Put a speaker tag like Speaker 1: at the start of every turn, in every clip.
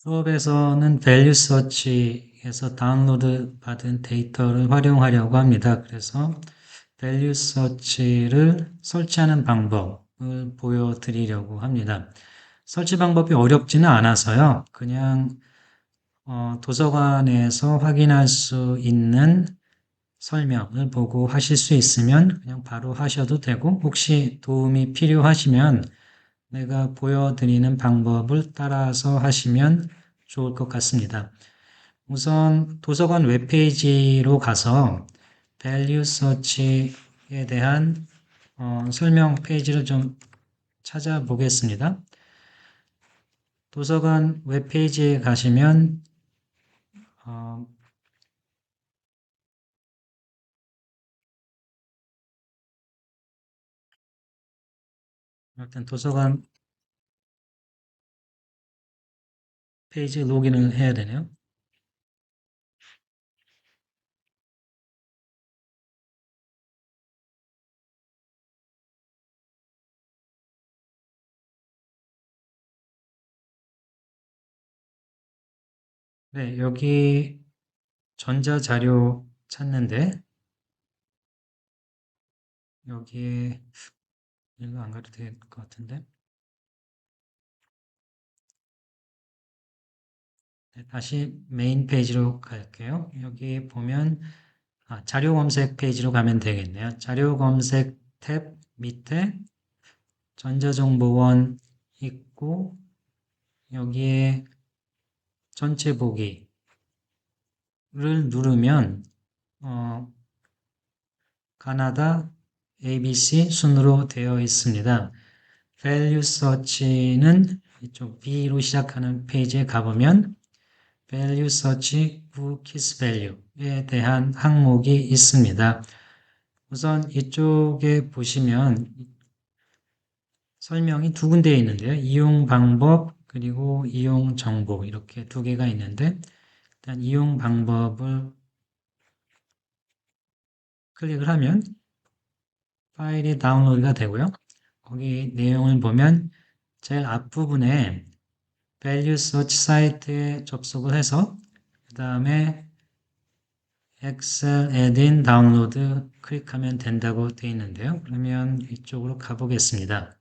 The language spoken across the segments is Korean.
Speaker 1: 수업에서는 value search에서 다운로드 받은 데이터를 활용하려고 합니다. 그래서 value search를 설치하는 방법을 보여드리려고 합니다. 설치 방법이 어렵지는 않아서요. 그냥 도서관에서 확인할 수 있는 설명을 보고 하실 수 있으면 그냥 바로 하셔도 되고, 혹시 도움이 필요하시면 내가 보여드리는 방법을 따라서 하시면 좋을 것 같습니다. 우선 도서관 웹페이지로 가서 Value Search에 대한 설명 페이지를 좀 찾아보겠습니다. 도서관 웹페이지에 가시면 어, 일단 도서관 페이지에 로그인을 해야 되네요. 네, 여기 전자자료 찾는데 여기에 일로 안 가도 될 것 같은데. 네, 다시 메인 페이지로 갈게요. 여기 보면 자료 검색 페이지로 가면 되겠네요. 자료 검색 탭 밑에 전자정보원 있고 여기에 전체 보기를 누르면 가나다 ABC 순으로 되어 있습니다. Value Search는 이쪽 B로 시작하는 페이지에 가보면 Value Search Cookies Value에 대한 항목이 있습니다. 우선 이쪽에 보시면 설명이 두 군데에 있는데요. 이용 방법 그리고 이용 정보 이렇게 두 개가 있는데 일단 이용 방법을 클릭을 하면 파일이 다운로드가 되고요. 거기 내용을 보면 제일 앞부분에 Value Search 사이트에 접속을 해서 그 다음에 엑셀 add-in 다운로드 클릭하면 된다고 되어 있는데요. 그러면 이쪽으로 가보겠습니다.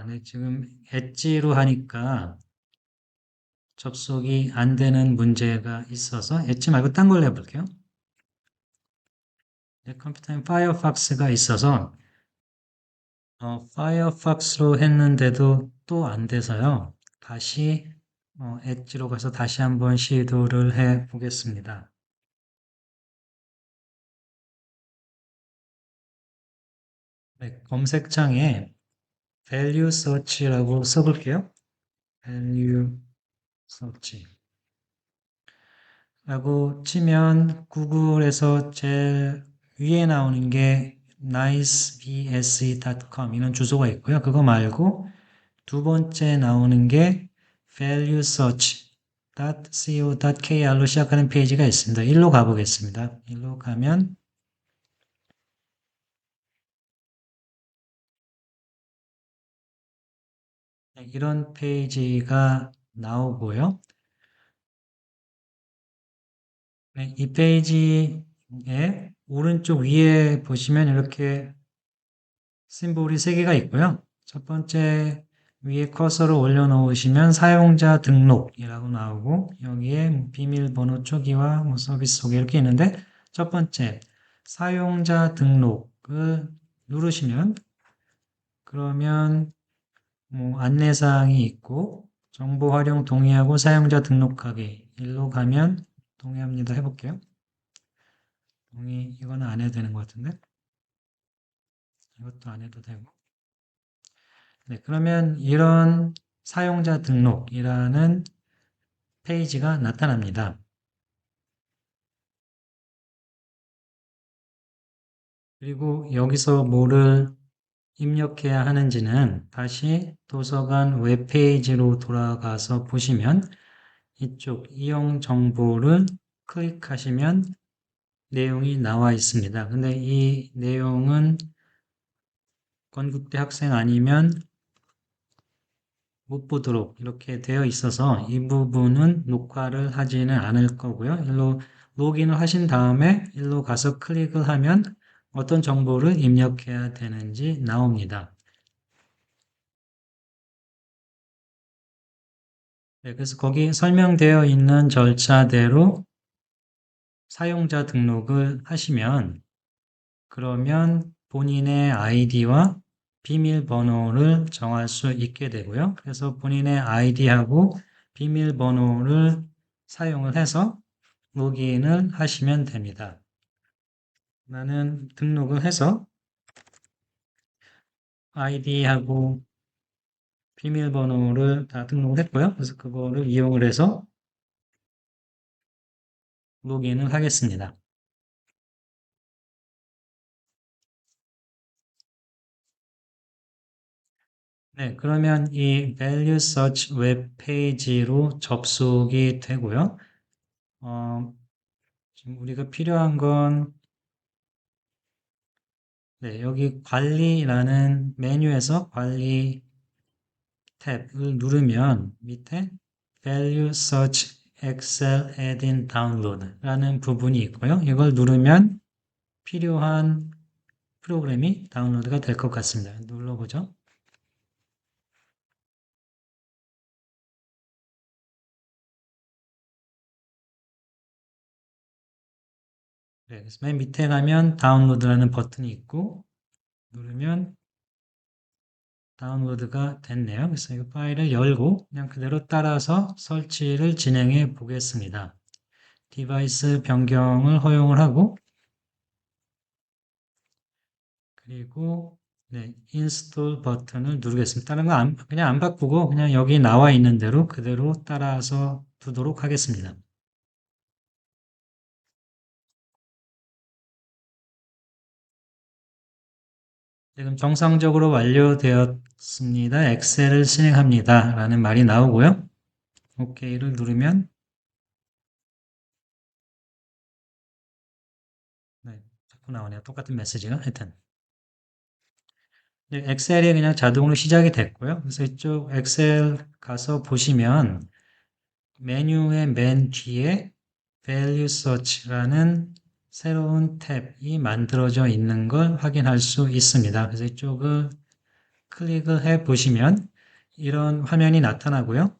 Speaker 1: 네, 지금 엣지로 하니까 접속이 안 되는 문제가 있어서 엣지 말고 딴 걸로 해볼게요. 내 컴퓨터에 파이어폭스가 있어서 파이어폭스로 했는데도 또 안 돼서요. 다시 엣지로 가서 다시 한번 시도를 해 보겠습니다. 네, 검색창에 value search라고 써볼게요. value search 라고 치면 구글에서 제일 위에 나오는 게 nicebse.com 이런 주소가 있고요. 그거 말고 두 번째 나오는 게 valuesearch.co.kr로 시작하는 페이지가 있습니다. 일로 가보겠습니다. 일로 가면 이런 페이지가 나오고요. 네, 이 페이지에 오른쪽 위에 보시면 이렇게 심볼이 세 개가 있고요. 첫 번째 위에 커서를 올려놓으시면 사용자 등록이라고 나오고 여기에 비밀번호 초기화, 서비스 소개 이렇게 있는데 첫 번째 사용자 등록을 누르시면 그러면 안내사항이 있고 정보 활용 동의하고 사용자 등록하기 일로 가면 동의합니다 해볼게요. 동의 이거는 안 해도 되는 것 같은데 이것도 안 해도 되고 네, 그러면 이런 사용자 등록이라는 페이지가 나타납니다. 그리고 여기서 뭐를 입력해야 하는지는 다시 도서관 웹페이지로 돌아가서 보시면 이쪽 이용 정보를 클릭하시면 내용이 나와 있습니다. 근데 이 내용은 건국대 학생 아니면 못 보도록 이렇게 되어 있어서 이 부분은 녹화를 하지는 않을 거고요. 일로 로그인을 하신 다음에 일로 가서 클릭을 하면 어떤 정보를 입력해야 되는지 나옵니다. 네, 그래서 거기 설명되어 있는 절차대로 사용자 등록을 하시면 그러면 본인의 아이디와 비밀번호를 정할 수 있게 되고요. 그래서 본인의 아이디하고 비밀번호를 사용을 해서 로그인을 하시면 됩니다. 나는 등록을 해서 아이디하고 비밀번호를 다 등록을 했고요. 그래서 그거를 이용을 해서 로그인을 하겠습니다. 네, 그러면 이 Value Search 웹페이지로 접속이 되고요. 지금 우리가 필요한 건 네, 여기 관리라는 메뉴에서 관리 탭을 누르면 밑에 Value Search Excel Add-in Download라는 부분이 있고요. 이걸 누르면 필요한 프로그램이 다운로드가 될 것 같습니다. 눌러보죠. 네, 그래서 맨 밑에 가면 다운로드라는 버튼이 있고 누르면 다운로드가 됐네요. 그래서 이 파일을 열고 그냥 그대로 따라서 설치를 진행해 보겠습니다. 디바이스 변경을 허용을 하고 그리고 네, 인스톨 버튼을 누르겠습니다. 다른 거 그냥 안 바꾸고 그냥 여기 나와 있는 대로 그대로 따라서 두도록 하겠습니다. 지금 정상적으로 완료되었습니다. 엑셀을 실행합니다. 라는 말이 나오고요. OK를 누르면 네, 자꾸 나오네요. 똑같은 메시지가 하여튼 네, 엑셀이 그냥 자동으로 시작이 됐고요. 그래서 이쪽 엑셀 가서 보시면 메뉴의 맨 뒤에 Value Search라는 새로운 탭이 만들어져 있는 걸 확인할 수 있습니다. 그래서 이쪽을 클릭을 해 보시면 이런 화면이 나타나고요.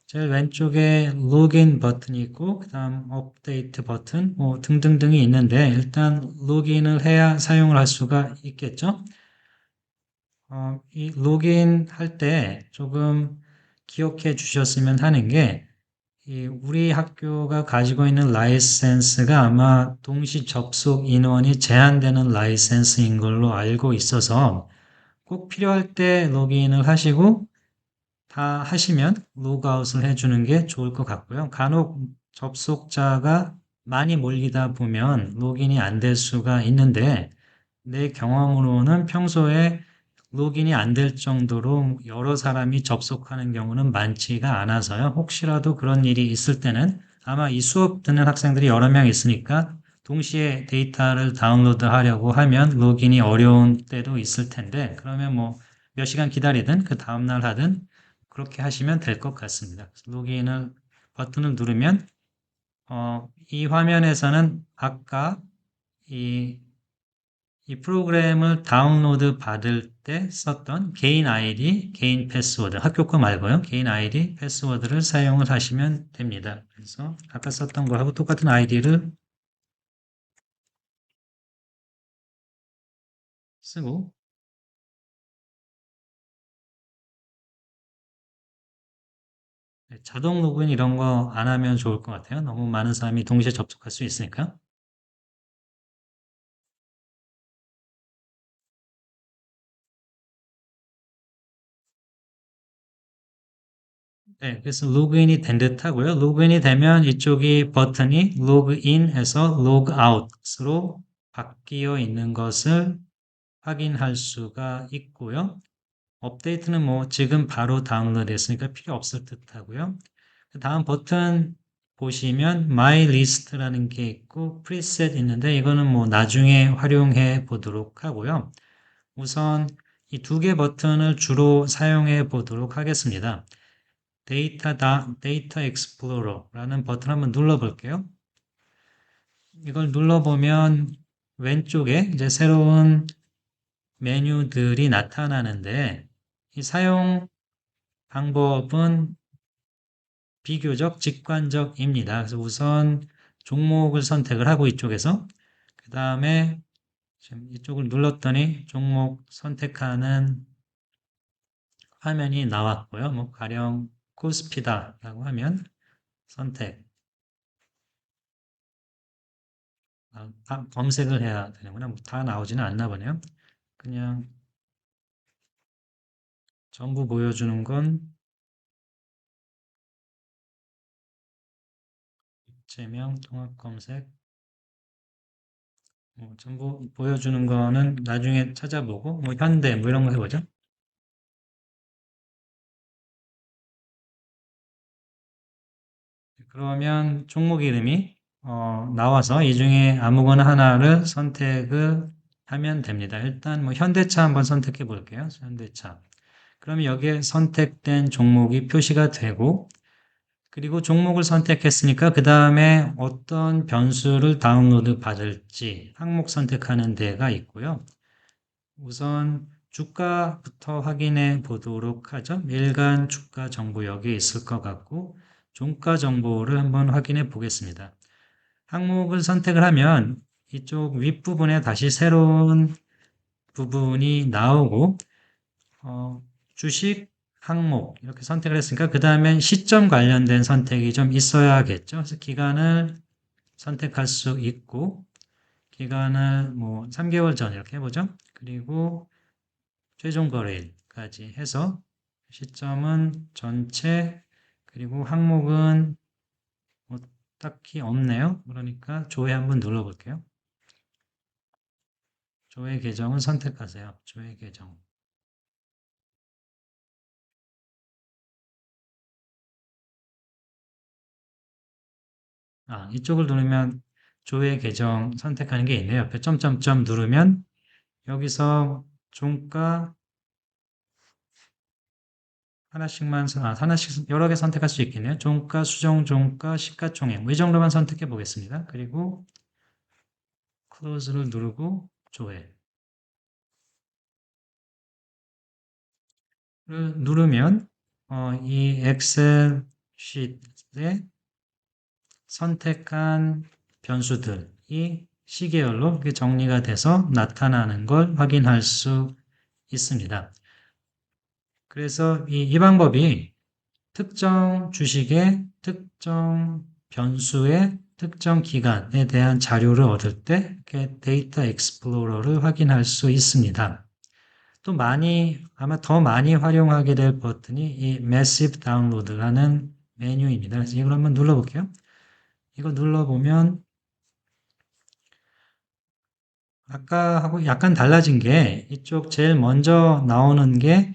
Speaker 1: 제일 왼쪽에 로그인 버튼이 있고 그 다음 업데이트 버튼 뭐 등등등이 있는데 일단 로그인을 해야 사용을 할 수가 있겠죠. 이 로그인 할 때 조금 기억해 주셨으면 하는 게 이 우리 학교가 가지고 있는 라이센스가 아마 동시 접속 인원이 제한되는 라이센스인 걸로 알고 있어서 꼭 필요할 때 로그인을 하시고 다 하시면 로그아웃을 해주는 게 좋을 것 같고요. 간혹 접속자가 많이 몰리다 보면 로그인이 안 될 수가 있는데 내 경험으로는 평소에 로그인이 안 될 정도로 여러 사람이 접속하는 경우는 많지가 않아서요. 혹시라도 그런 일이 있을 때는 아마 이 수업 듣는 학생들이 여러 명 있으니까 동시에 데이터를 다운로드 하려고 하면 로그인이 어려운 때도 있을 텐데 그러면 뭐 몇 시간 기다리든 그 다음날 하든 그렇게 하시면 될 것 같습니다. 로그인을 버튼을 누르면 이 화면에서는 아까 이 이 프로그램을 다운로드 받을 때 썼던 개인 아이디, 개인 패스워드, 학교 거 말고요. 개인 아이디, 패스워드를 사용을 하시면 됩니다. 그래서 아까 썼던 거하고 똑같은 아이디를 쓰고 네, 자동 로그인 이런 거 안 하면 좋을 것 같아요. 너무 많은 사람이 동시에 접속할 수 있으니까. 네, 그래서 로그인이 된 듯 하고요. 로그인이 되면 이쪽이 버튼이 로그인해서 로그아웃으로 바뀌어 있는 것을 확인할 수가 있고요. 업데이트는 뭐 지금 바로 다운로드 했으니까 필요 없을 듯 하고요. 그 다음 버튼 보시면 My List라는 게 있고 Preset 있는데 이거는 뭐 나중에 활용해 보도록 하고요. 우선 이 두 개 버튼을 주로 사용해 보도록 하겠습니다. 데이터 익스플로러라는 버튼 한번 눌러 볼게요. 이걸 눌러보면 왼쪽에 이제 새로운 메뉴들이 나타나는데 이 사용 방법은 비교적 직관적입니다. 그래서 우선 종목을 선택을 하고 이쪽에서 그 다음에 지금 이쪽을 눌렀더니 종목 선택하는 화면이 나왔고요. 뭐 가령 코스피다라고 하면 선택 검색을 해야 되는구나. 뭐다 나오지는 않나 보네요. 그냥 전부 보여주는 건 제명 통합 검색 뭐 전부 보여주는 거는 나중에 찾아보고 뭐 현대 뭐 이런 거 해보죠. 그러면 종목 이름이 나와서 이 중에 아무거나 하나를 선택을 하면 됩니다. 일단 뭐 현대차 한번 선택해 볼게요. 현대차. 그러면 여기에 선택된 종목이 표시가 되고 그리고 종목을 선택했으니까 그 다음에 어떤 변수를 다운로드 받을지 항목 선택하는 데가 있고요. 우선 주가부터 확인해 보도록 하죠. 일간 주가 정보 여기에 있을 것 같고 종가 정보를 한번 확인해 보겠습니다. 항목을 선택을 하면 이쪽 윗부분에 다시 새로운 부분이 나오고 주식 항목 이렇게 선택을 했으니까 그 다음엔 시점 관련된 선택이 좀 있어야겠죠. 그래서 기간을 선택할 수 있고 기간을 뭐 3개월 전 이렇게 해보죠. 그리고 최종 거래일까지 해서 시점은 전체 그리고 항목은 뭐 딱히 없네요. 그러니까 조회 한번 눌러볼게요. 조회 계정은 선택하세요. 조회 계정. 이쪽을 누르면 조회 계정 선택하는 게 있네요. 옆에 점점점 누르면 여기서 종가 하나씩 여러 개 선택할 수 있겠네요. 종가, 수정 종가, 시가총액 뭐이 정도만 선택해 보겠습니다. 그리고 클로즈를 누르고 조회를 누르면 이 엑셀 시트에 선택한 변수들이 시계열로 이렇게 정리가 돼서 나타나는 걸 확인할 수 있습니다. 그래서 이 방법이 특정 주식의 특정 변수의 특정 기간에 대한 자료를 얻을 때 이렇게 데이터 익스플로러를 확인할 수 있습니다. 또 아마 더 많이 활용하게 될 버튼이 이 Massive Download라는 메뉴입니다. 그래서 이걸 한번 눌러볼게요. 이거 눌러보면 아까하고 약간 달라진 게 이쪽 제일 먼저 나오는 게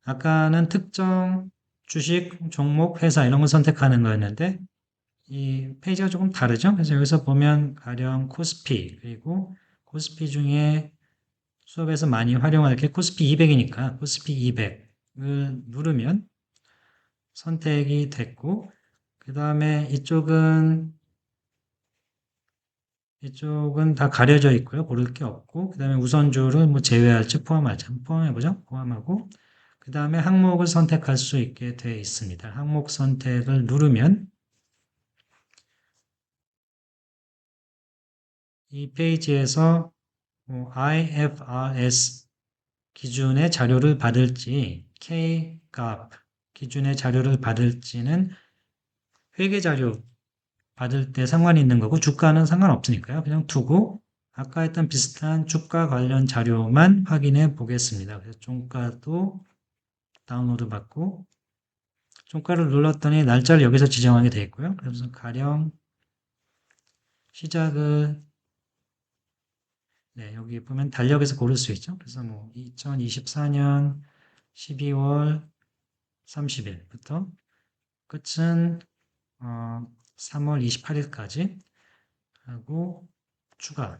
Speaker 1: 아까는 특정 주식, 종목, 회사 이런 걸 선택하는 거였는데 이 페이지가 조금 다르죠? 그래서 여기서 보면 가령 코스피 그리고 코스피 중에 수업에서 많이 활용할 게 코스피 200이니까 코스피 200을 누르면 선택이 됐고 그 다음에 이쪽은 다 가려져 있고요. 고를 게 없고 그 다음에 우선주를 뭐 제외할지 포함할지 포함해보죠. 포함하고 그 다음에 항목을 선택할 수 있게 되어 있습니다. 항목 선택을 누르면 이 페이지에서 IFRS 기준의 자료를 받을지 K-GAAP 기준의 자료를 받을지는 회계 자료 받을 때 상관이 있는 거고 주가는 상관없으니까요. 그냥 두고 아까 했던 비슷한 주가 관련 자료만 확인해 보겠습니다. 그래서 종가도 다운로드 받고 종가를 눌렀더니 날짜를 여기서 지정하게 되어 있고요. 그래서 가령 시작을 여기 보면 달력에서 고를 수 있죠. 그래서 뭐 2024년 12월 30일부터 끝은 3월 28일까지 하고 추가를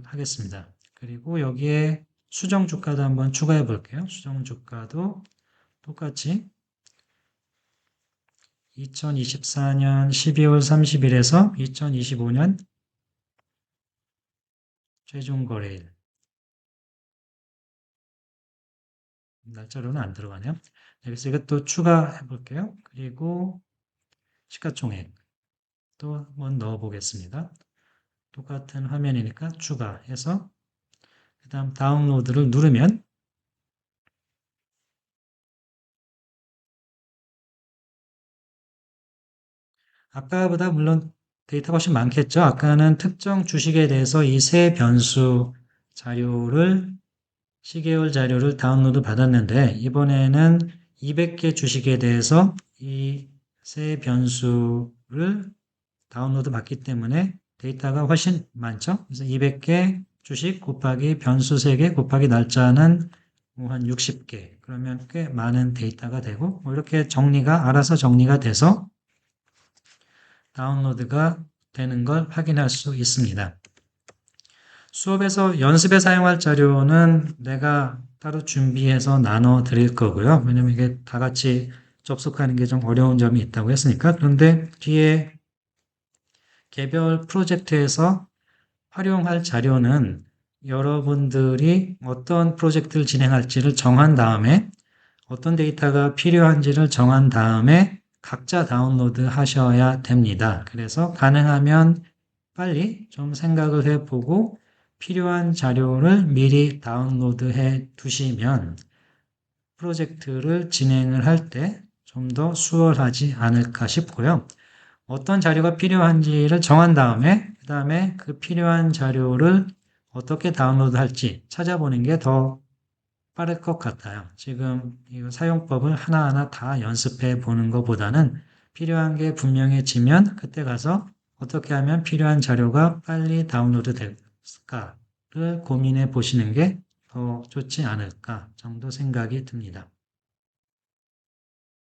Speaker 1: 하겠습니다. 그리고 여기에 수정 주가도 한번 추가해 볼게요. 수정 주가도 똑같이 2024년 12월 30일에서 2025년 최종 거래일 날짜로는 안 들어가네요. 그래서 이것도 추가해 볼게요. 그리고 시가총액 또 한번 넣어 보겠습니다. 똑같은 화면이니까 추가해서 그 다음 다운로드를 누르면 아까보다 물론 데이터가 훨씬 많겠죠. 아까는 특정 주식에 대해서 이 세 변수 자료를 시계열 자료를 다운로드 받았는데 이번에는 200개 주식에 대해서 이 세 변수를 다운로드 받기 때문에 데이터가 훨씬 많죠. 그래서 200개 주식 곱하기 변수 3개 곱하기 날짜는 뭐 한 60개. 그러면 꽤 많은 데이터가 되고 뭐 이렇게 정리가 알아서 정리가 돼서 다운로드가 되는 걸 확인할 수 있습니다. 수업에서 연습에 사용할 자료는 내가 따로 준비해서 나눠 드릴 거고요. 왜냐면 이게 다 같이 접속하는 게 좀 어려운 점이 있다고 했으니까. 그런데 뒤에 개별 프로젝트에서 활용할 자료는 여러분들이 어떤 프로젝트를 진행할지를 정한 다음에 어떤 데이터가 필요한지를 정한 다음에 각자 다운로드 하셔야 됩니다. 그래서 가능하면 빨리 좀 생각을 해보고 필요한 자료를 미리 다운로드해 두시면 프로젝트를 진행을 할 때 좀 더 수월하지 않을까 싶고요. 어떤 자료가 필요한지를 정한 다음에 그 다음에 그 필요한 자료를 어떻게 다운로드 할지 찾아보는 게 더 빠를 것 같아요. 지금 이 사용법을 하나하나 다 연습해 보는 것보다는 필요한 게 분명해지면 그때 가서 어떻게 하면 필요한 자료가 빨리 다운로드 될까를 고민해 보시는 게 더 좋지 않을까 정도 생각이 듭니다.